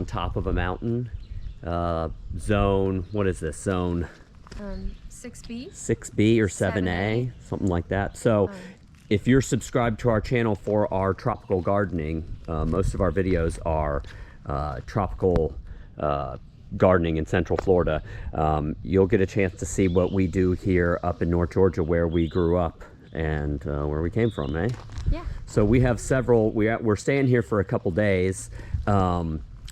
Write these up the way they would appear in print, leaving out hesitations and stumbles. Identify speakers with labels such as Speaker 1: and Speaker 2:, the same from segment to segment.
Speaker 1: on top of a mountain. Zone, what is this zone?
Speaker 2: 6B.
Speaker 1: 6B or 7A, something like that. So if you're subscribed to our channel for our tropical gardening, most of our videos are tropical gardening in Central Florida. You'll get a chance to see what we do here up in North Georgia, where we grew up and where we came from, eh?
Speaker 2: Yeah.
Speaker 1: So we have several, we're staying here for a couple days.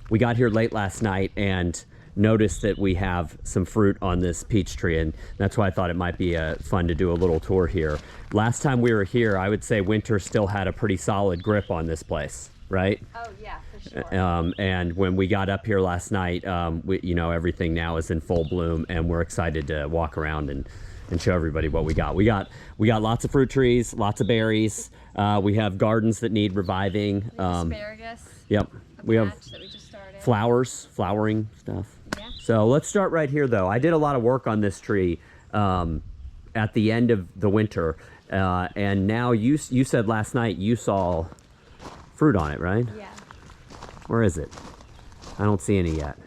Speaker 1: We got here late last night and noticed that we have some fruit on this peach tree, and that's why I thought it might be fun to do a little tour here. Last time we were here, I would say winter still had a pretty solid grip on this place, right?
Speaker 2: Oh yeah, for sure.
Speaker 1: And when we got up here last night, you know, everything now is in full bloom, and we're excited to walk around and show everybody what we got. We got lots of fruit trees, lots of berries. We have gardens that need reviving.
Speaker 2: Asparagus.
Speaker 1: Yep. We have
Speaker 2: that we just started.
Speaker 1: flowering stuff.
Speaker 2: Yeah.
Speaker 1: So let's start right here, though. I did a lot of work on this tree at the end of the winter, and now you said last night you saw fruit on it, right?
Speaker 2: Yeah.
Speaker 1: Where is it? I don't see any yet.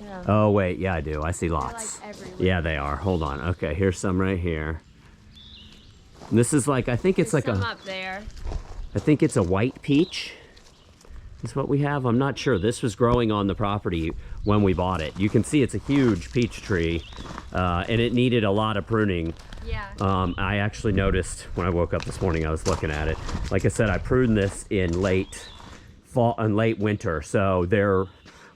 Speaker 2: Yeah.
Speaker 1: Oh wait, yeah I do. I see lots.
Speaker 2: They're like everywhere.
Speaker 1: Yeah, they are. Hold on. Okay, here's some right here. And this is like, I think it's
Speaker 2: There's
Speaker 1: like
Speaker 2: some up there.
Speaker 1: I think it's a white peach. Is what we have. I'm not sure. This was growing on the property when we bought it. You can see it's a huge peach tree, and it needed a lot of pruning.
Speaker 2: Yeah.
Speaker 1: I actually noticed when I woke up this morning, I was looking at it. Like I said, I pruned this in late fall and late winter, so there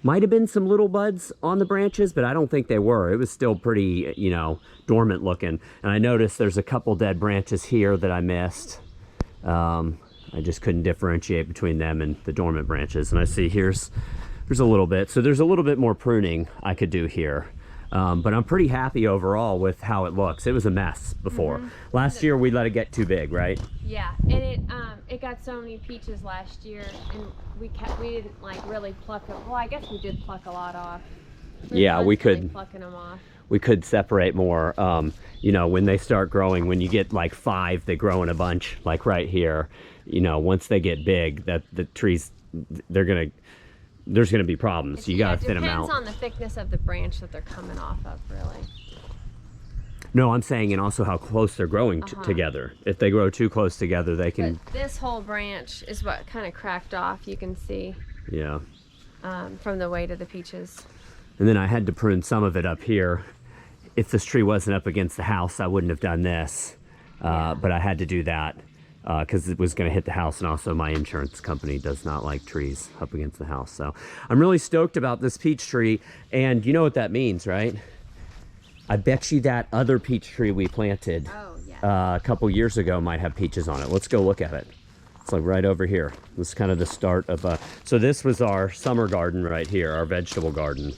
Speaker 1: might have been some little buds on the branches, but I don't think they were. It was still pretty, you know, dormant looking. And I noticed there's a couple dead branches here that I missed. I just couldn't differentiate between them and the dormant branches. And I see there's a little bit. So there's a little bit more pruning I could do here. But I'm pretty happy overall with how it looks. It was a mess before. Last year we let it get too big, right?
Speaker 2: Yeah, and it got so many peaches last year, and we didn't like really pluck them. Well, I guess we did pluck a lot off.
Speaker 1: Yeah, we could
Speaker 2: plucking them off.
Speaker 1: We could separate more. You know, when they start growing, when you get like 5, they grow in a bunch, like right here. You know, once they get big, that the trees, there's gonna be problems. You gotta thin them out.
Speaker 2: It depends on the thickness of the branch that they're coming off of, really.
Speaker 1: No, I'm saying, and also how close they're growing together. If they grow too close together, they can.
Speaker 2: But this whole branch is what kind of cracked off. You can see.
Speaker 1: Yeah.
Speaker 2: From the weight of the peaches.
Speaker 1: And then I had to prune some of it up here. If this tree wasn't up against the house, I wouldn't have done this. But I had to do that because it was going to hit the house, and also my insurance company does not like trees up against the house. So I'm really stoked about this peach tree, and you know what that means, right? I bet you that other peach tree we planted a couple years ago might have peaches on it. Let's go look at it. It's like right over here. This is kind of the start of so this was our summer garden right here, our vegetable garden.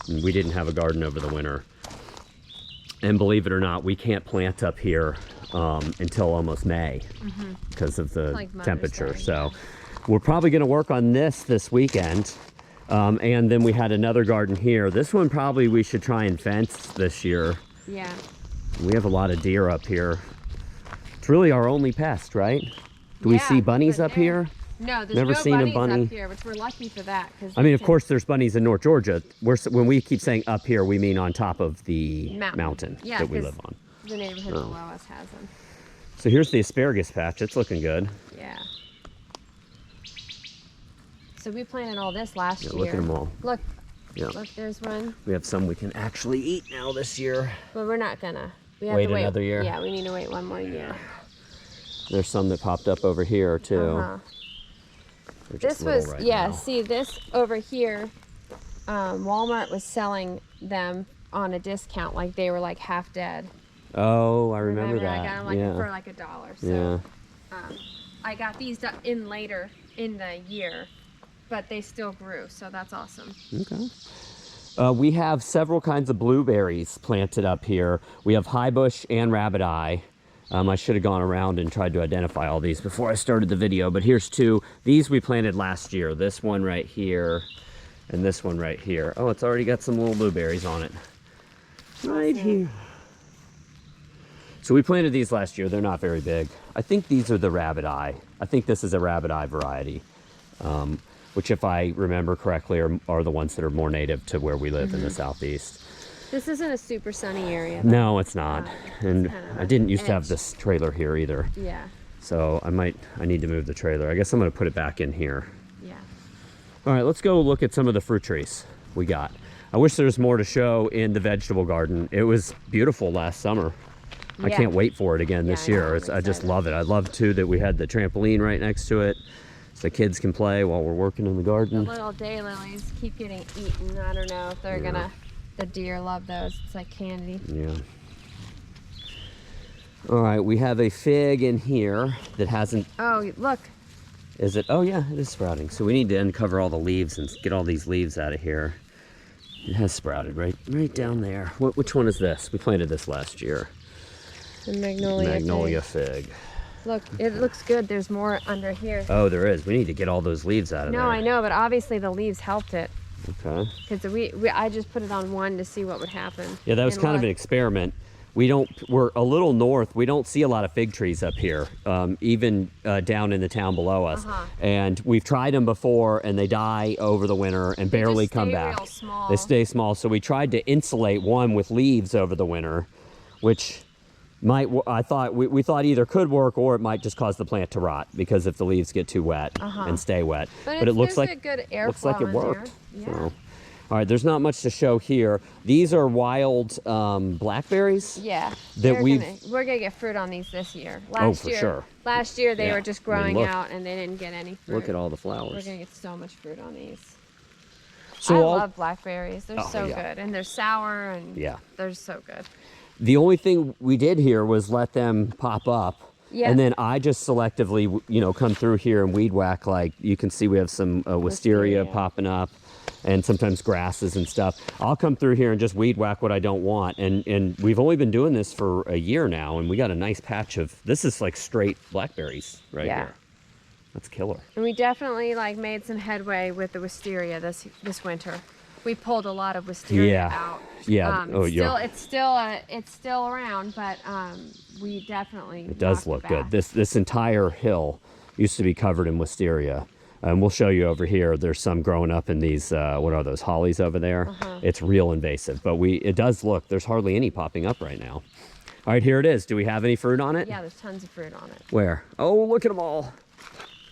Speaker 1: And we didn't have a garden over the winter. And believe it or not, we can't plant up here until almost May because of the temperature. So we're probably going to work on this weekend. And then we had another garden here. This one probably we should try and fence this year.
Speaker 2: Yeah.
Speaker 1: We have a lot of deer up here. It's really our only pest, right? Do we see bunnies up here?
Speaker 2: No, there's
Speaker 1: never
Speaker 2: no
Speaker 1: seen
Speaker 2: bunnies
Speaker 1: a bunny
Speaker 2: up here, which we're lucky for that.
Speaker 1: I mean, of course, there's bunnies in North Georgia. When we keep saying up here, we mean on top of the mountain that we live on.
Speaker 2: The neighborhood below us has them.
Speaker 1: So here's the asparagus patch. It's looking good.
Speaker 2: Yeah. So we planted all this last year.
Speaker 1: Look at them all.
Speaker 2: Look.
Speaker 1: Yeah.
Speaker 2: Look, there's one.
Speaker 1: We have some we can actually eat now this year.
Speaker 2: But we're not gonna. We have
Speaker 1: wait
Speaker 2: to wait
Speaker 1: another year.
Speaker 2: Yeah, we need to wait one more year.
Speaker 1: There's some that popped up over here too.
Speaker 2: This was see this over here. Walmart was selling them on a discount, like they were like half dead.
Speaker 1: Oh, I remember that.
Speaker 2: I got them like for like $1. So I got these in later in the year, but they still grew, so that's awesome.
Speaker 1: Okay. We have several kinds of blueberries planted up here. We have high bush and rabbit eye. I should have gone around and tried to identify all these before I started the video, but here's 2. These we planted last year. This one right here and this one right here. Oh, it's already got some little blueberries on it. Right here. So we planted these last year. They're not very big. I think these are the rabbit eye. I think this is a rabbit eye variety. which if I remember correctly are the ones that are more native to where we live in the southeast.
Speaker 2: This isn't a super sunny area, though.
Speaker 1: No, it's not. And
Speaker 2: kind of
Speaker 1: I didn't used to have
Speaker 2: edge.
Speaker 1: this trailer here either.
Speaker 2: Yeah.
Speaker 1: So I need to move the trailer. I guess I'm going to put it back in here.
Speaker 2: Yeah.
Speaker 1: All right, let's go look at some of the fruit trees we got. I wish there was more to show in the vegetable garden. It was beautiful last summer. I
Speaker 2: Yeah.
Speaker 1: can't wait for it again this
Speaker 2: I know,
Speaker 1: year.
Speaker 2: I'm
Speaker 1: I just
Speaker 2: excited.
Speaker 1: love it. I love too that we had the trampoline right next to it, so the kids can play while we're working in the
Speaker 2: The
Speaker 1: garden.
Speaker 2: little daylilies keep getting eaten. I don't know if they're gonna. The deer love those. It's like candy.
Speaker 1: Yeah. All right, we have a fig in here that hasn't.
Speaker 2: Oh, look.
Speaker 1: Is it? Oh yeah, it is sprouting. So we need to uncover all the leaves and get all these leaves out of here. It has sprouted right down there. Which one is this? We planted this last year.
Speaker 2: The magnolia.
Speaker 1: Magnolia
Speaker 2: fig.
Speaker 1: fig.
Speaker 2: Look, it looks good. There's more under here.
Speaker 1: Oh, there is. We need to get all those leaves out of there.
Speaker 2: No, I know, but obviously the leaves helped it.
Speaker 1: Okay.
Speaker 2: Because I just put it on one to see what would happen.
Speaker 1: Yeah, that was
Speaker 2: And
Speaker 1: kind of an
Speaker 2: look.
Speaker 1: experiment. We're a little north. We don't see a lot of fig trees up here, even down in the town below us. And we've tried them before, and they die over the winter and barely
Speaker 2: just
Speaker 1: come
Speaker 2: stay
Speaker 1: back.
Speaker 2: real small.
Speaker 1: They stay small. So we tried to insulate one with leaves over the winter, which we thought either could work or it might just cause the plant to rot because if the leaves get too wet and stay wet.
Speaker 2: But
Speaker 1: it looks
Speaker 2: there's
Speaker 1: like
Speaker 2: a good airflow
Speaker 1: looks like it
Speaker 2: in
Speaker 1: worked.
Speaker 2: there. Yeah.
Speaker 1: So. All right, there's not much to show here. These are wild blackberries.
Speaker 2: Yeah,
Speaker 1: That
Speaker 2: we're gonna get fruit on these this year. Last
Speaker 1: for
Speaker 2: year,
Speaker 1: sure.
Speaker 2: Last year they
Speaker 1: Yeah.
Speaker 2: were just
Speaker 1: I mean,
Speaker 2: growing
Speaker 1: look.
Speaker 2: out and they didn't get any fruit.
Speaker 1: Look at all the
Speaker 2: We're
Speaker 1: flowers.
Speaker 2: gonna get so much fruit on these.
Speaker 1: So
Speaker 2: I
Speaker 1: all-
Speaker 2: love blackberries. They're
Speaker 1: Oh,
Speaker 2: so
Speaker 1: yeah.
Speaker 2: good, and they're sour, and
Speaker 1: Yeah.
Speaker 2: they're so good.
Speaker 1: The only thing we did here was let them pop up.
Speaker 2: Yeah.
Speaker 1: And then I just selectively, come through here and weed whack. Like you can see we have some wisteria
Speaker 2: Wisteria.
Speaker 1: popping up and sometimes grasses and stuff. I'll come through here and just weed whack what I don't want. And we've only been doing this for a year now, and we got a nice patch of, this is like straight blackberries right
Speaker 2: Yeah.
Speaker 1: here. That's killer.
Speaker 2: And we definitely made some headway with the wisteria this winter. We pulled a lot of wisteria
Speaker 1: Yeah.
Speaker 2: out.
Speaker 1: Yeah.
Speaker 2: It's still around, but we definitely.
Speaker 1: It does look good. This entire hill used to be covered in wisteria. And we'll show you over here. There's some growing up in these, what are those, hollies over there? It's real invasive, but it does look, there's hardly any popping up right now. All right, here it is. Do we have any fruit on it?
Speaker 2: Yeah, there's tons of fruit on it.
Speaker 1: Where? Oh, look at them all.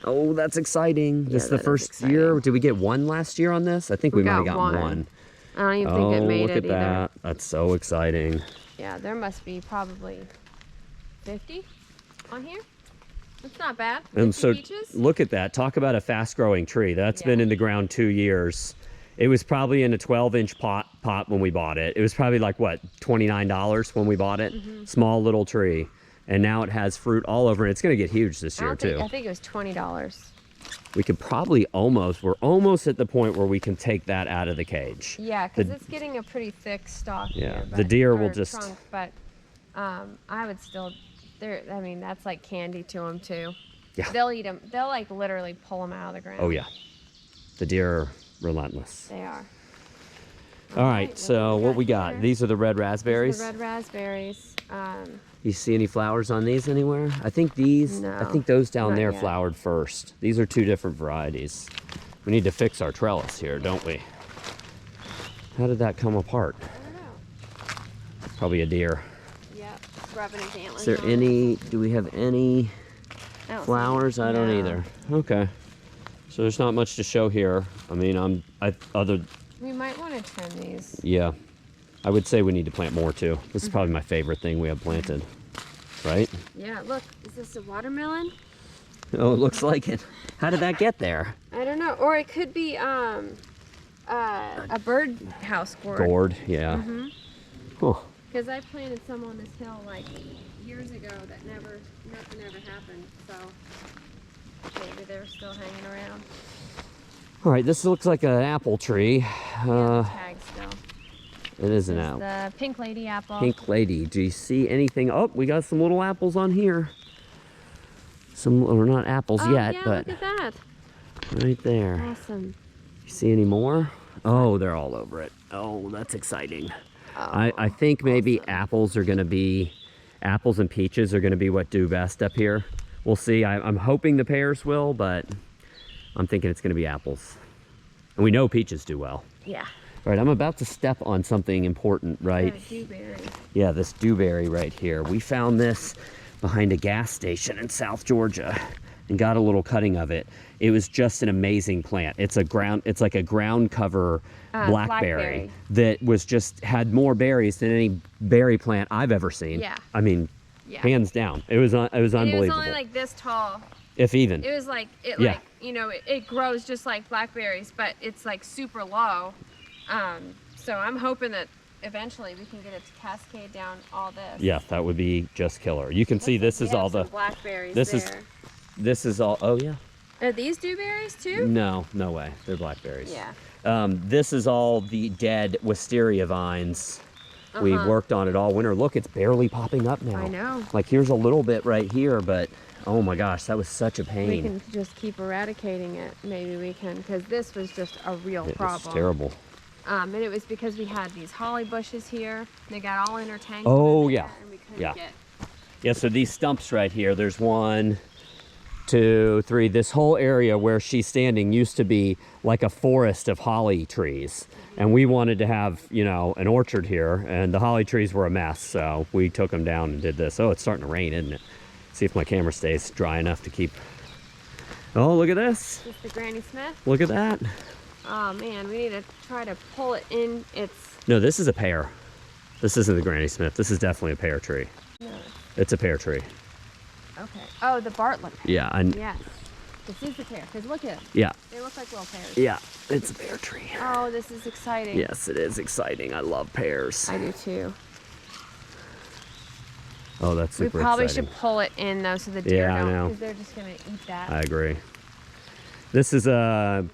Speaker 1: Oh, that's exciting. This is the
Speaker 2: that is
Speaker 1: first year.
Speaker 2: exciting.
Speaker 1: Did we get one last year on this? I think we might have
Speaker 2: got
Speaker 1: gotten
Speaker 2: one.
Speaker 1: one.
Speaker 2: I don't even think it made
Speaker 1: look
Speaker 2: it
Speaker 1: at
Speaker 2: either.
Speaker 1: that. That's so exciting.
Speaker 2: Yeah, there must be probably 50 on here. That's not bad. 50
Speaker 1: And so
Speaker 2: peaches.
Speaker 1: look at that. Talk about a fast growing tree. That's been
Speaker 2: Yeah.
Speaker 1: in the ground 2 years. It was probably in a 12-inch pot when we bought it. It was probably like, what, $29 when we bought it? Small little tree. And now it has fruit all over it. It's going to get huge this year, too.
Speaker 2: I think it was $20.
Speaker 1: We could probably we're almost at the point where we can take that out of the cage.
Speaker 2: Yeah, because it's getting a pretty thick stalk.
Speaker 1: Yeah,
Speaker 2: here,
Speaker 1: the deer will
Speaker 2: or
Speaker 1: just-
Speaker 2: Trunk, but I would still. I mean, that's like candy to them too.
Speaker 1: Yeah.
Speaker 2: They'll eat them. They'll literally pull them out of the ground.
Speaker 1: Oh, yeah. The deer are relentless.
Speaker 2: They are.
Speaker 1: All right, so what we got?
Speaker 2: here?
Speaker 1: These are the red raspberries.
Speaker 2: The red raspberries.
Speaker 1: You see any flowers on these anywhere? I think these, I
Speaker 2: No,
Speaker 1: think those down
Speaker 2: not
Speaker 1: there
Speaker 2: yet.
Speaker 1: flowered first. These are two different varieties. We need to fix our trellis here, don't we? How did that come apart?
Speaker 2: I don't know.
Speaker 1: Probably a deer.
Speaker 2: Yep. Rubbing his antlers.
Speaker 1: Is there
Speaker 2: on it.
Speaker 1: any, do we have any
Speaker 2: I don't see
Speaker 1: flowers? I don't
Speaker 2: no.
Speaker 1: either. Okay. So there's not much to show here. I mean,
Speaker 2: We might want to trim these.
Speaker 1: yeah. I would say we need to plant more too. This is probably my favorite thing we have planted. Right?
Speaker 2: Yeah. Look, is this a watermelon?
Speaker 1: Oh, it looks like it. How did that get there?
Speaker 2: I don't know. Or it could be a birdhouse gourd.
Speaker 1: Gourd, yeah. Huh.
Speaker 2: Because I planted some on this hill like years ago that nothing ever happened. So maybe they're still hanging around.
Speaker 1: All right, this looks like an apple tree.
Speaker 2: Tag still.
Speaker 1: It is an
Speaker 2: There's
Speaker 1: apple.
Speaker 2: the pink lady apple.
Speaker 1: Pink lady. Do you see anything? Oh, we got some little apples on here. Some, or not apples
Speaker 2: Oh,
Speaker 1: yet,
Speaker 2: yeah,
Speaker 1: but
Speaker 2: look at that.
Speaker 1: right there.
Speaker 2: Awesome.
Speaker 1: You see any more? Oh, they're all over it. Oh, that's exciting. I think maybe apples and peaches are going to be what do best up here. We'll see. I'm hoping the pears will, but I'm thinking it's going to be apples. And we know peaches do well.
Speaker 2: Yeah.
Speaker 1: All right, I'm about to step on something important right.
Speaker 2: Dewberry.
Speaker 1: Yeah, this dewberry right here. We found this behind a gas station in South Georgia and got a little cutting of it. It was just an amazing plant. It's like a ground cover blackberry that had more berries than any berry plant I've ever seen.
Speaker 2: Yeah.
Speaker 1: I mean, hands down. It was unbelievable.
Speaker 2: It was only like this tall.
Speaker 1: If even.
Speaker 2: It was like it grows just like blackberries, but it's like super low. So I'm hoping that eventually we can get it to cascade down all this.
Speaker 1: Yeah, that would be just killer. You can see this is all the
Speaker 2: blackberries.
Speaker 1: This is all. Oh yeah.
Speaker 2: Are these dewberries too?
Speaker 1: No way. They're blackberries.
Speaker 2: Yeah.
Speaker 1: This is all the dead wisteria vines. We worked on it all winter. Look, it's barely popping up now.
Speaker 2: I know.
Speaker 1: Like here's a little bit right here, but oh my gosh, that was such a pain.
Speaker 2: We can just keep eradicating it. Maybe we can, because this was just a real problem.
Speaker 1: It's terrible.
Speaker 2: And it was because we had these holly bushes here. They got all intertangled.
Speaker 1: Oh yeah.
Speaker 2: And we couldn't get...
Speaker 1: Yeah, so these stumps right here, there's 1, 2, 3. This whole area where she's standing used to be like a forest of holly trees. And we wanted to have, an orchard here, and the holly trees were a mess. So we took them down and did this. Oh, it's starting to rain, isn't it? See if my camera stays dry enough to keep. Oh, look at this.
Speaker 2: Is this the Granny Smith?
Speaker 1: Look at that.
Speaker 2: Oh man, we need to try to pull it in.
Speaker 1: No, this is a pear. This isn't the Granny Smith. This is definitely a pear tree.
Speaker 2: No.
Speaker 1: It's a pear tree.
Speaker 2: Okay. Oh, the Bartlett pear.
Speaker 1: Yeah.
Speaker 2: Yes. This is the pear, because look at them.
Speaker 1: Yeah.
Speaker 2: They look like little pears.
Speaker 1: Yeah, it's a pear tree.
Speaker 2: Oh, this is exciting.
Speaker 1: Yes, it is exciting. I love pears.
Speaker 2: I do too.
Speaker 1: Oh, that's super exciting.
Speaker 2: We probably should pull it in though, so the deer don't, because they're just going to eat that.
Speaker 1: I agree. This is a,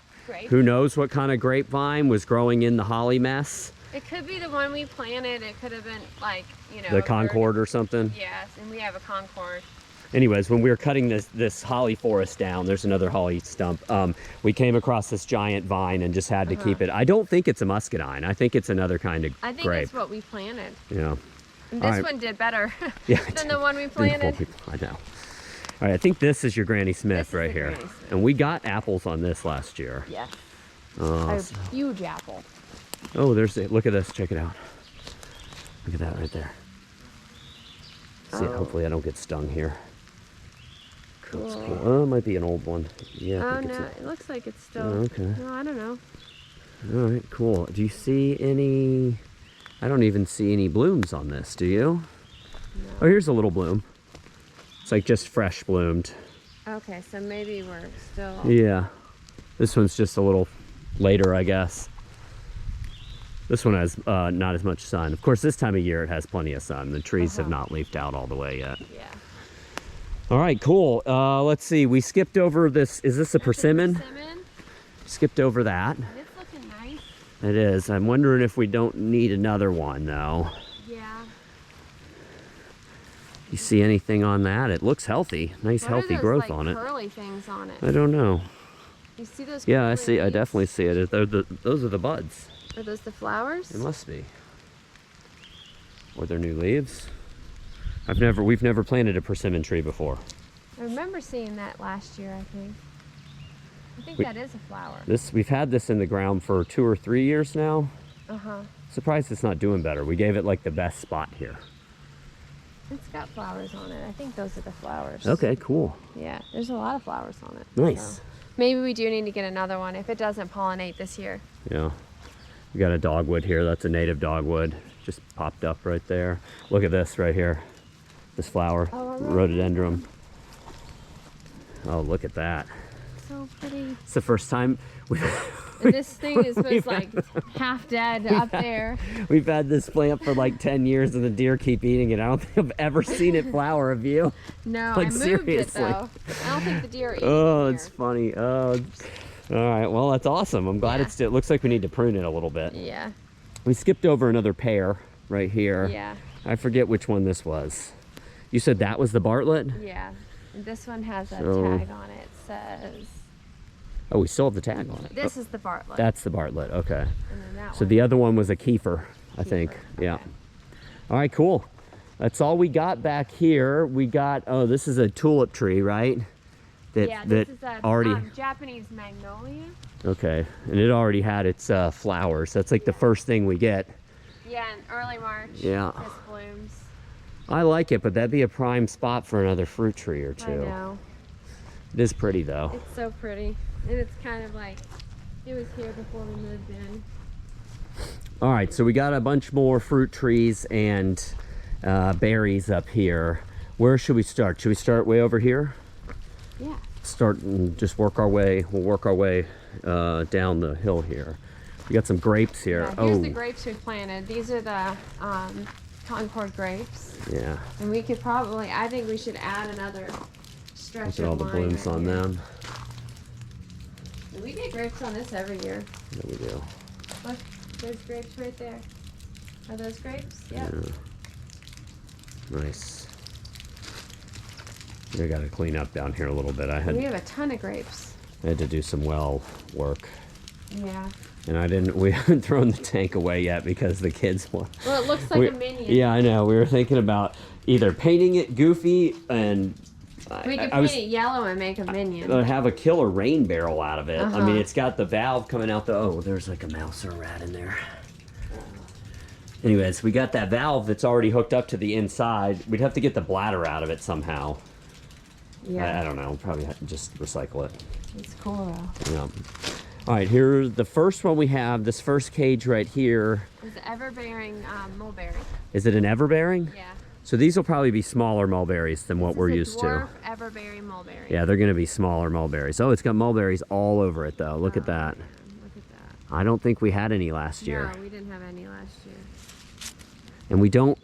Speaker 1: who knows what kind of grapevine was growing in the holly mess.
Speaker 2: It could be the one we planted. It could have been like,
Speaker 1: the Concord or something.
Speaker 2: Yes, and we have a Concord.
Speaker 1: Anyways, when we were cutting this holly forest down, there's another holly stump. We came across this giant vine and just had to keep it. I don't think it's a muscadine. I think it's another kind of grape.
Speaker 2: I think it's what we planted.
Speaker 1: Yeah.
Speaker 2: And this one did better than the one we planted.
Speaker 1: I know. All right, I think this is your Granny Smith right here. And we got apples on this last year.
Speaker 2: Yes. A huge apple.
Speaker 1: Oh, look at this. Check it out. Look at that right there. See, hopefully I don't get stung here.
Speaker 2: Cool.
Speaker 1: That's cool. Oh, it might be an old one. Yeah.
Speaker 2: Oh, no, it looks like it's still.
Speaker 1: Oh, okay.
Speaker 2: No, I don't know.
Speaker 1: All right, cool. Do you see any? I don't even see any blooms on this, do you?
Speaker 2: No.
Speaker 1: Oh, here's a little bloom. It's like just fresh bloomed.
Speaker 2: Okay, so maybe we're still...
Speaker 1: Yeah. This one's just a little later, I guess. This one has not as much sun. Of course, this time of year it has plenty of sun. The trees have not leafed out all the way yet.
Speaker 2: Yeah.
Speaker 1: All right, cool. Let's see. We skipped over this. Is this a persimmon?
Speaker 2: Persimmon?
Speaker 1: Skipped over that.
Speaker 2: It's looking nice.
Speaker 1: It is. I'm wondering if we don't need another one, though.
Speaker 2: Yeah.
Speaker 1: You see anything on that? It looks healthy. Nice, healthy growth on it.
Speaker 2: Curly things on it.
Speaker 1: I don't know.
Speaker 2: You see those?
Speaker 1: Yeah, I see. I definitely see it. Those are the buds.
Speaker 2: Are those the flowers?
Speaker 1: It must be. Or they're new leaves. We've never planted a persimmon tree before.
Speaker 2: I remember seeing that last year, I think. That is a flower.
Speaker 1: We've had this in the ground for 2 or 3 years now.
Speaker 2: Uh-huh.
Speaker 1: Surprised it's not doing better. We gave it like the best spot here.
Speaker 2: It's got flowers on it. I think those are the flowers.
Speaker 1: Okay, cool.
Speaker 2: Yeah, there's a lot of flowers on it.
Speaker 1: Nice.
Speaker 2: So maybe we do need to get another one if it doesn't pollinate this year.
Speaker 1: Yeah. We got a dogwood here. That's a native dogwood. Just popped up right there. Look at this right here. This flower.
Speaker 2: Oh,
Speaker 1: rhododendron. Oh, look at that.
Speaker 2: So pretty.
Speaker 1: It's the first time
Speaker 2: this thing was like half dead up there.
Speaker 1: We've had this plant for like 10 years and the deer keep eating it. I don't think I've ever seen it flower, have you?
Speaker 2: No,
Speaker 1: like,
Speaker 2: I moved
Speaker 1: seriously.
Speaker 2: it though. I don't think the deer are eating
Speaker 1: Oh,
Speaker 2: it
Speaker 1: it's funny. Oh, all right. Well, that's awesome. I'm glad it looks like we need to prune it a little bit.
Speaker 2: Yeah.
Speaker 1: We skipped over another pear right here.
Speaker 2: Yeah.
Speaker 1: I forget which one this was. You said that was the Bartlett?
Speaker 2: Yeah. This one has a tag on it. It says...
Speaker 1: Oh, we still have the tag on it.
Speaker 2: This is the Bartlett.
Speaker 1: That's the Bartlett, okay.
Speaker 2: And then that
Speaker 1: so the other one was a Kiefer, I think.
Speaker 2: Okay.
Speaker 1: Yeah. All right, cool. That's all we got back here. We got, oh, this is a tulip tree, right?
Speaker 2: Yeah,
Speaker 1: that
Speaker 2: this is a
Speaker 1: already
Speaker 2: Japanese magnolia.
Speaker 1: okay, and it already had its flowers. That's like the first thing we get.
Speaker 2: Yeah, in early March.
Speaker 1: Yeah.
Speaker 2: This blooms.
Speaker 1: I like it, but that'd be a prime spot for another fruit tree or two.
Speaker 2: I know.
Speaker 1: It is pretty though.
Speaker 2: It's so pretty, and it's kind of like it was here before we moved in.
Speaker 1: All right, so we got a bunch more fruit trees and berries up here. Where should we start? Should we start way over here?
Speaker 2: Yeah.
Speaker 1: Start and just work our way. We'll work our way down the hill here. We got some grapes here.
Speaker 2: Yeah, here's the grapes we planted. These are the Concord grapes.
Speaker 1: Yeah.
Speaker 2: And we could probably, I think we should add another stretch
Speaker 1: Look at all the blooms on them.
Speaker 2: And we get grapes on this every year.
Speaker 1: Yeah, we do.
Speaker 2: Look, there's grapes right there. Are those grapes? Yep.
Speaker 1: Yeah. Nice. I got to clean up down here a little bit.
Speaker 2: We have a ton of grapes.
Speaker 1: I had to do some well work.
Speaker 2: Yeah.
Speaker 1: And we haven't thrown the tank away yet because the kids want.
Speaker 2: Well, it looks like a minion.
Speaker 1: Yeah, I know. We were thinking about either painting it goofy and
Speaker 2: we could paint it yellow and make a minion.
Speaker 1: have a killer rain barrel out of it. I mean,
Speaker 2: Uh-huh.
Speaker 1: it's got the valve coming out the. Oh, there's like a mouse or a rat in there. Anyways, we got that valve that's already hooked up to the inside. We'd have to get the bladder out of it somehow.
Speaker 2: Yeah.
Speaker 1: I don't know. Probably just recycle it.
Speaker 2: It's cool though.
Speaker 1: Yeah. All right, here's the first one we have. This first cage right here.
Speaker 2: It's an ever-bearing mulberry.
Speaker 1: Is it an everbearing?
Speaker 2: Yeah.
Speaker 1: So these will probably be smaller mulberries than what we're used to.
Speaker 2: Dwarf everberry mulberry.
Speaker 1: Yeah, they're going to be smaller mulberries. Oh, it's got mulberries all over it though. Look at that.
Speaker 2: Look at that.
Speaker 1: I don't think we had any last year.
Speaker 2: No, we didn't have any last year.
Speaker 1: And we don't,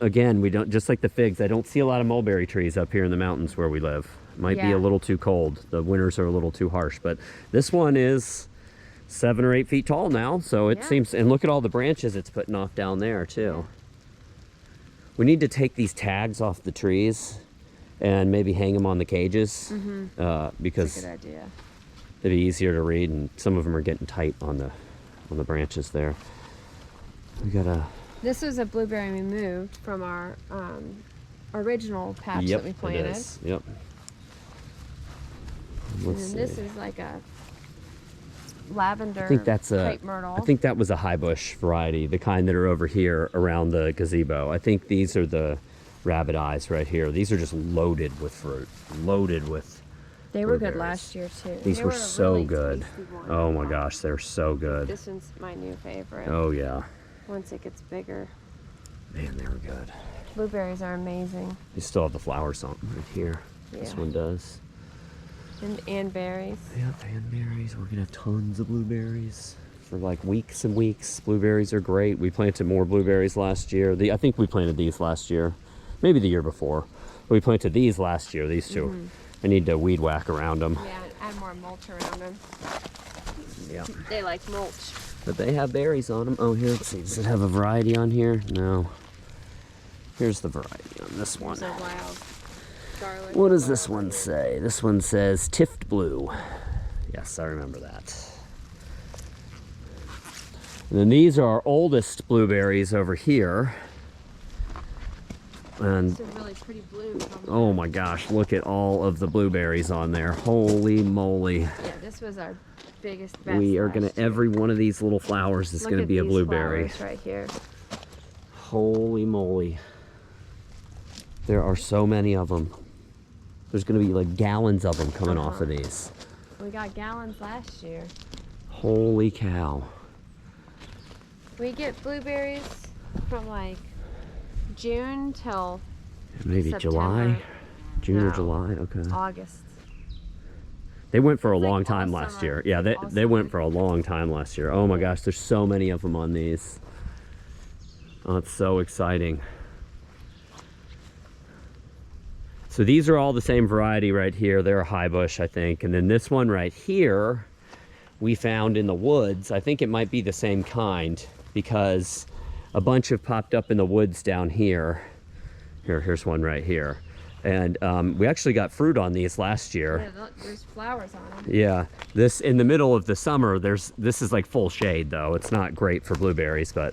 Speaker 1: just like the figs, I don't see a lot of mulberry trees up here in the mountains where we live. Might be
Speaker 2: Yeah.
Speaker 1: a little too cold. The winters are a little too harsh. But this one is 7 or 8 feet tall now. So it
Speaker 2: Yeah.
Speaker 1: seems, and look at all the branches it's putting off down there too. We need to take these tags off the trees and maybe hang them on the cages because
Speaker 2: That's a good idea.
Speaker 1: it'd be easier to read, and some of them are getting tight on the branches there. We got a
Speaker 2: This was a blueberry we moved from our original patch
Speaker 1: yep,
Speaker 2: that we planted.
Speaker 1: it is. Yep.
Speaker 2: And
Speaker 1: Let's
Speaker 2: then
Speaker 1: see.
Speaker 2: this is like a lavender
Speaker 1: I think that's
Speaker 2: crepe myrtle.
Speaker 1: I think that was a high bush variety, the kind that are over here around the gazebo. I think these are the rabbit eyes right here. These are just loaded with fruit, loaded with.
Speaker 2: They were good
Speaker 1: blueberries.
Speaker 2: last year too.
Speaker 1: These
Speaker 2: They
Speaker 1: were
Speaker 2: a
Speaker 1: so
Speaker 2: really
Speaker 1: good.
Speaker 2: tasty one.
Speaker 1: Oh my gosh, they're so good.
Speaker 2: This one's my new favorite.
Speaker 1: Oh yeah,
Speaker 2: Once it gets bigger.
Speaker 1: man, they were good.
Speaker 2: Blueberries are amazing.
Speaker 1: You still have the flowers on right here. This
Speaker 2: Yeah.
Speaker 1: one does.
Speaker 2: And berries.
Speaker 1: Yeah, and berries. We're gonna have tons of blueberries for like weeks and weeks. Blueberries are great. We planted more blueberries last year. I think we planted these last year, maybe the year before. We planted these last year. These 2. I need to weed whack around them.
Speaker 2: Yeah, and add more mulch around them.
Speaker 1: Yeah.
Speaker 2: They like mulch.
Speaker 1: But they have berries on them. Oh, here, let's see. Does it have a variety on here? No. Here's the variety on this one.
Speaker 2: There's a wild garlic.
Speaker 1: What does this one say? This one says Tift Blue. Yes, I remember that. And then these are our oldest blueberries over here. And
Speaker 2: It's a really pretty blooms on there.
Speaker 1: oh my gosh, look at all of the blueberries on there. Holy moly.
Speaker 2: Yeah, this was our biggest, best
Speaker 1: We are gonna,
Speaker 2: last year.
Speaker 1: every one of these little flowers is
Speaker 2: Look
Speaker 1: gonna
Speaker 2: at
Speaker 1: be a
Speaker 2: these
Speaker 1: blueberry.
Speaker 2: flowers right here.
Speaker 1: Holy moly. There are so many of them. There's gonna be like gallons of them coming off of these.
Speaker 2: We got gallons last year.
Speaker 1: Holy cow.
Speaker 2: We get blueberries from like June till
Speaker 1: Maybe July?
Speaker 2: September.
Speaker 1: June or
Speaker 2: No.
Speaker 1: July? Okay.
Speaker 2: August.
Speaker 1: They went for a
Speaker 2: It's like
Speaker 1: long
Speaker 2: all
Speaker 1: time last
Speaker 2: summer.
Speaker 1: year. Yeah,
Speaker 2: All
Speaker 1: they went
Speaker 2: summer.
Speaker 1: for a long time last year. Oh my gosh, there's so many of them on these. Oh, it's so exciting. So these are all the same variety right here. They're a high bush, I think. And then this one right here, we found in the woods. I think it might be the same kind because a bunch have popped up in the woods down here. Here's one right here. And we actually got fruit on these last year.
Speaker 2: Yeah, look, there's flowers on them.
Speaker 1: Yeah, this in the middle of the summer, this is like full shade though. It's not great for blueberries, but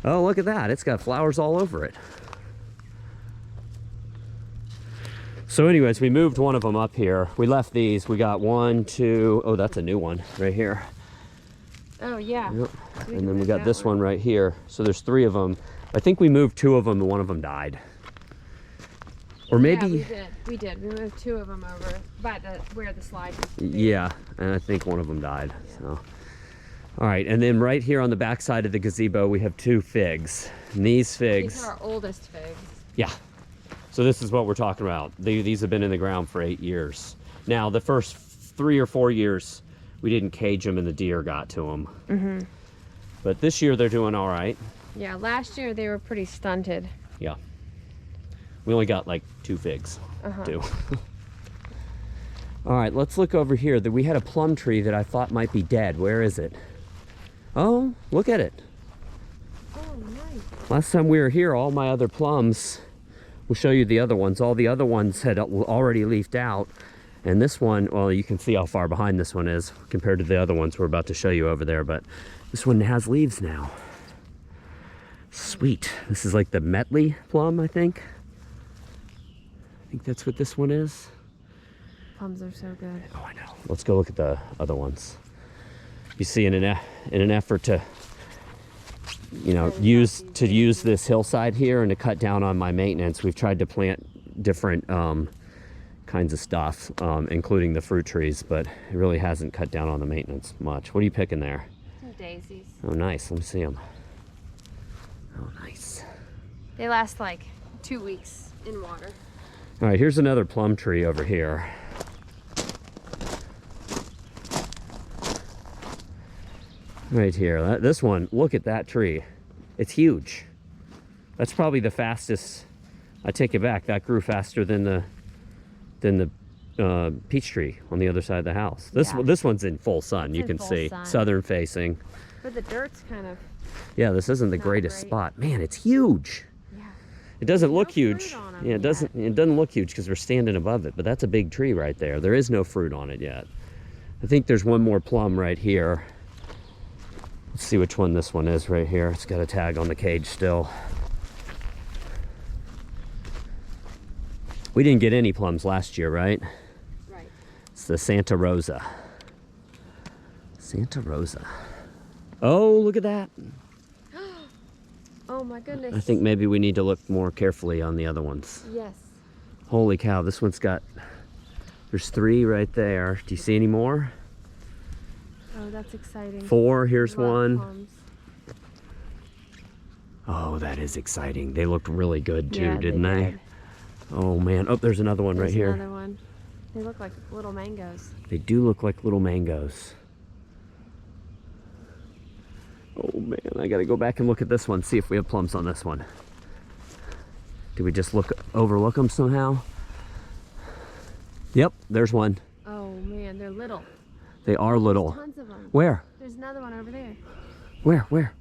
Speaker 1: oh, look at that. It's got flowers all over it. So anyways, we moved one of them up here. We left these. We got 1, 2. Oh, that's a new one right here.
Speaker 2: Oh, yeah.
Speaker 1: Yep.
Speaker 2: So
Speaker 1: And then we got this one right here. So there's 3 of them. I think we moved 2 of them and one of them died. Or maybe...
Speaker 2: Yeah, we did. We moved 2 of them over by where the slide used to be.
Speaker 1: Yeah, and I think one of them died. So, all right, and then right here on the back side of the gazebo, we have 2 figs. And these figs...
Speaker 2: These are our oldest figs.
Speaker 1: Yeah. So this is what we're talking about. These have been in the ground for 8 years. Now, the first 3 or 4 years, we didn't cage them and the deer got to them.
Speaker 2: Mm-hmm.
Speaker 1: But this year, they're doing all right.
Speaker 2: Yeah, last year they were pretty stunted.
Speaker 1: Yeah. We only got like 2 figs, too. All right, let's look over here. We had a plum tree that I thought might be dead. Where is it? Oh, look at it.
Speaker 2: Oh, nice.
Speaker 1: Last time we were here, all my other plums, we'll show you the other ones. All the other ones had already leafed out. And this one, well, you can see how far behind this one is compared to the other ones we're about to show you over there. But this one has leaves now. Sweet. This is like the Metley plum, I think. I think that's what this one is.
Speaker 2: Plums are so good.
Speaker 1: Oh, I know. Let's go look at the other ones. You see, in an effort to, you know, use this hillside here and to cut down on my maintenance, we've tried to plant different kinds of stuff, including the fruit trees, but it really hasn't cut down on the maintenance much. What are you picking there?
Speaker 2: Some daisies.
Speaker 1: Oh, nice. Let me see them. Oh, nice.
Speaker 2: They last like 2 weeks in water.
Speaker 1: All right, here's another plum tree over here. Right here. This one, look at that tree. It's huge. That's probably the fastest. I take it back. That grew faster than the peach tree on the other side of the house. This one's in full sun. You can see southern facing.
Speaker 2: But the dirt's kind of...
Speaker 1: Yeah, this isn't the greatest spot. Man, it's huge.
Speaker 2: Yeah.
Speaker 1: It doesn't look huge. Yeah, it doesn't look huge because we're standing above it, but that's a big tree right there. There is no fruit on it yet. I think there's one more plum right here. Let's see which one this one is right here. It's got a tag on the cage still. We didn't get any plums last year, right?
Speaker 2: Right.
Speaker 1: It's the Santa Rosa. Santa Rosa. Oh, look at that.
Speaker 2: Oh my goodness.
Speaker 1: I think maybe we need to look more carefully on the other ones.
Speaker 2: Yes.
Speaker 1: Holy cow, this one's got, there's 3 right there. Do you see any more?
Speaker 2: Oh, that's exciting.
Speaker 1: 4, here's one.
Speaker 2: Plums.
Speaker 1: Oh, that is exciting. They looked really good too,
Speaker 2: Yeah,
Speaker 1: didn't they?
Speaker 2: did.
Speaker 1: Oh man, oh, there's another one right here.
Speaker 2: Another one. They look like little mangoes.
Speaker 1: They do look like little mangoes. Oh man, I gotta go back and look at this one, see if we have plums on this one. Did we just overlook them somehow? Yep, there's one.
Speaker 2: Oh man, they're little.
Speaker 1: They are little.
Speaker 2: Tons of them.
Speaker 1: Where?
Speaker 2: There's another one over there.
Speaker 1: Where?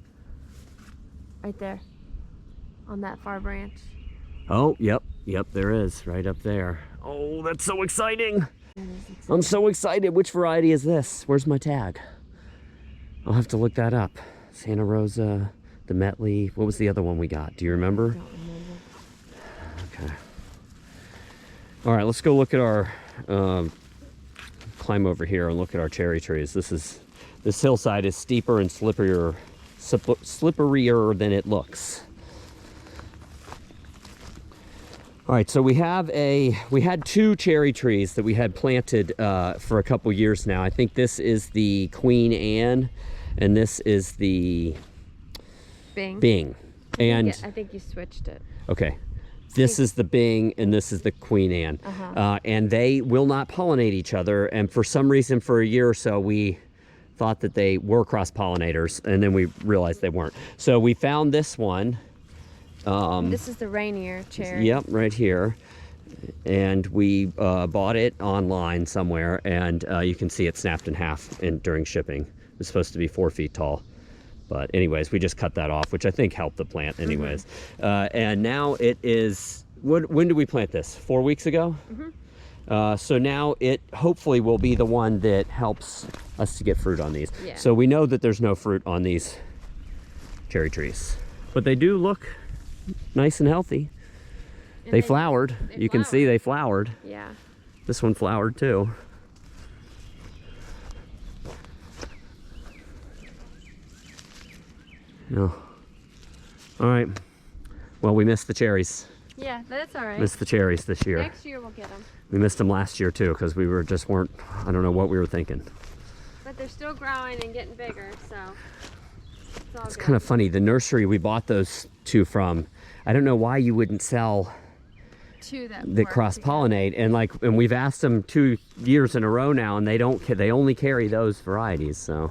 Speaker 2: Right there. On that far branch.
Speaker 1: Oh, yep, there is, right up there. Oh, that's so exciting. I'm so excited. Which variety is this? Where's my tag? I'll have to look that up. Santa Rosa, the Metley. What was the other one we got? Do you remember?
Speaker 2: I don't remember.
Speaker 1: Okay. All right, let's go look at our, climb over here and look at our cherry trees. This hillside is steeper and slipperier than it looks. All right, so we had 2 cherry trees that we had planted for a couple years now. I think this is the Queen Anne, and this is the Bing. And
Speaker 2: I think you switched it.
Speaker 1: okay, this is the Bing, and this is the Queen Anne. And they will not pollinate each other. And for some reason, for a year or so, we thought that they were cross-pollinators, and then we realized they weren't. So we found this one.
Speaker 2: This is the Rainier cherry.
Speaker 1: Yep, right here. And we bought it online somewhere, and you can see it snapped in half during shipping. It's supposed to be 4 feet tall. But anyways, we just cut that off, which I think helped the plant anyways. And now it is, when did we plant this? 4 weeks ago? So now it hopefully will be the one that helps us to get fruit on these.
Speaker 2: Yeah.
Speaker 1: So we know that there's no fruit on these cherry trees. But they do look nice and healthy.
Speaker 2: And
Speaker 1: They flowered. You can see they flowered.
Speaker 2: Yeah.
Speaker 1: This one flowered too. No. All right. Well, we missed the cherries.
Speaker 2: Yeah, that's all right.
Speaker 1: Missed the cherries this year.
Speaker 2: Next year we'll get them.
Speaker 1: We missed them last year too because we were just weren't. I don't know what we were thinking.
Speaker 2: But they're still growing and getting bigger, so it's all
Speaker 1: It's
Speaker 2: good.
Speaker 1: kind of funny. The nursery we bought those two from. I don't know why you wouldn't sell
Speaker 2: Two that
Speaker 1: that
Speaker 2: work
Speaker 1: cross
Speaker 2: together.
Speaker 1: pollinate, and we've asked them 2 years in a row now, and they don't. They only carry those varieties. So,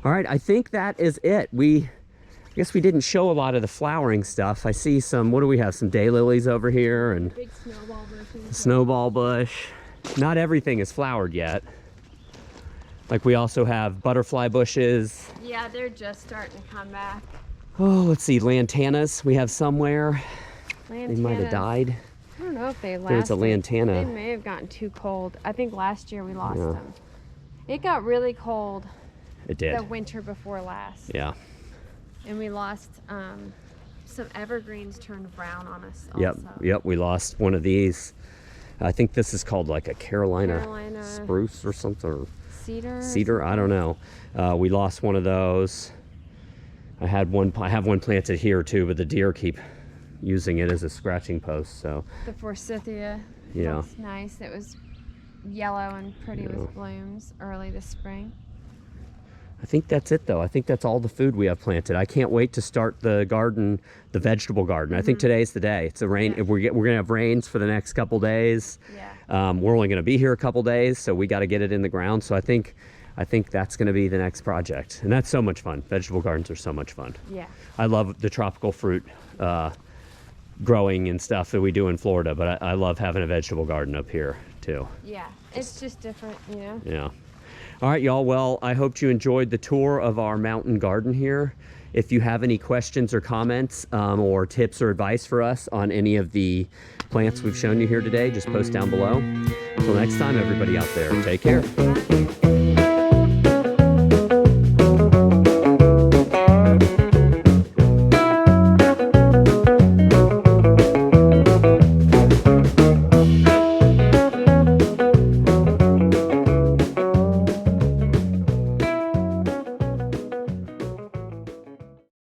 Speaker 1: all right. I think that is it. I guess we didn't show a lot of the flowering stuff. I see some. What do we have? Some daylilies over here and
Speaker 2: Big snowball bushes.
Speaker 1: snowball bush. Not everything is flowered yet. Like we also have butterfly bushes.
Speaker 2: Yeah, they're just starting to come back.
Speaker 1: Oh, let's see, lantanas we have somewhere. They might have
Speaker 2: Lantanas.
Speaker 1: died.
Speaker 2: I don't know if they lasted.
Speaker 1: There's a lantana.
Speaker 2: They may have gotten too cold. I think last year we lost
Speaker 1: Yeah.
Speaker 2: them. It got really cold
Speaker 1: It did.
Speaker 2: the winter before last.
Speaker 1: Yeah.
Speaker 2: And we lost some evergreens turned brown on us
Speaker 1: Yep.
Speaker 2: also.
Speaker 1: Yep. We lost one of these. I think this is called like a Carolina spruce or something. Or
Speaker 2: Cedar. or
Speaker 1: cedar. I don't know. We lost one of those. I have one planted here too, but the deer keep using it as a scratching post. So
Speaker 2: The forsythia.
Speaker 1: Yeah.
Speaker 2: That's nice. It was yellow and pretty
Speaker 1: Yeah.
Speaker 2: with blooms early this spring.
Speaker 1: I think that's it though. I think that's all the food we have planted. I can't wait to start the garden, the vegetable garden. I think today's the day. It's a rain.
Speaker 2: Yeah.
Speaker 1: We're gonna have rains for the next couple days.
Speaker 2: Yeah.
Speaker 1: We're only gonna be here a couple days, so we got to get it in the ground. So I think that's gonna be the next project, and that's so much fun. Vegetable gardens are so much fun.
Speaker 2: Yeah.
Speaker 1: I love the tropical fruit growing and stuff that we do in Florida, but I love having a vegetable garden up here too.
Speaker 2: Yeah. It's just different, you know.
Speaker 1: Yeah. All right, y'all. Well, I hope you enjoyed the tour of our mountain garden here. If you have any questions or comments or tips or advice for us on any of the plants we've shown you here today, just post down below. Until next time, everybody out there, take care.
Speaker 2: Bye.